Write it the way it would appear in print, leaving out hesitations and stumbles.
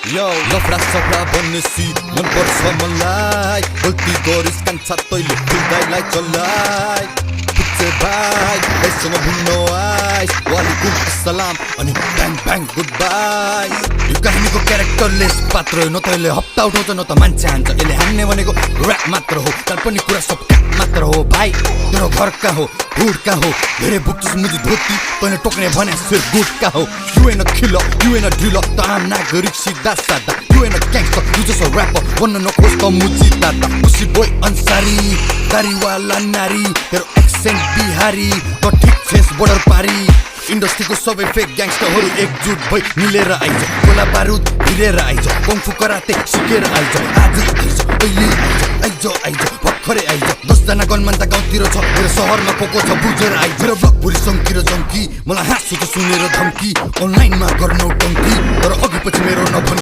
Yo, लफडा सफडा बन्नेसी मन पर्छ मलाई गल्ती गरिस् कान्छा तैले खुल्दाइलाई चल्लाई पुच्चे भाइ यससँग भुन्न आइस वालेकुम अस्सलाम अनि ब्याङ ब्याङ गुड बाई यो कहानीको क्यारेक्टरलेस पात्र हो न तैले हप्ता उठाउँछ न त मान्छे हान्छ यसले हान्ने भनेको ऱ्याप मात्र हो काल्पनिक कुरा सब काट मात्र हो भाइ तेरो घर कहाँ हो हुड कहाँ हो धेरै बुक्स मुजी धोती तैले टोक्ने भने सिर गुड कहाँ हो यु एन खिल यु एन ढिल त आम नागरिक सिधा सादा यु एन ग्याङ्स्टर यु जस ऱ्यापर भन्न नखोज त मुजी दादा खुसी बोय अन्सारी दारीवाला नारी तेरो एक्सेन्ट बिहारी त ठिक फेस बोर्डर पारी इन्डस्ट्रीको सबै फेक ग्याङ्स्टरहरू एकजुट भई मिलेर आइज गोला बारुद हिरेर आइज कङ्फु कराते सिकेर आइज आज आइज अहिले आइज आइज भर्खरै आइज 10 जना गनमान त गाउँतिर छ मेरो सहरमा कोको छ बुझेर आइज मेरो ब्लक भुरी सङ्किर जङ्की मलाई हाँसु त सुनेर धम्की अनलाइनमा गर्नु टङ्की तर अघि पछि मेरो नभन्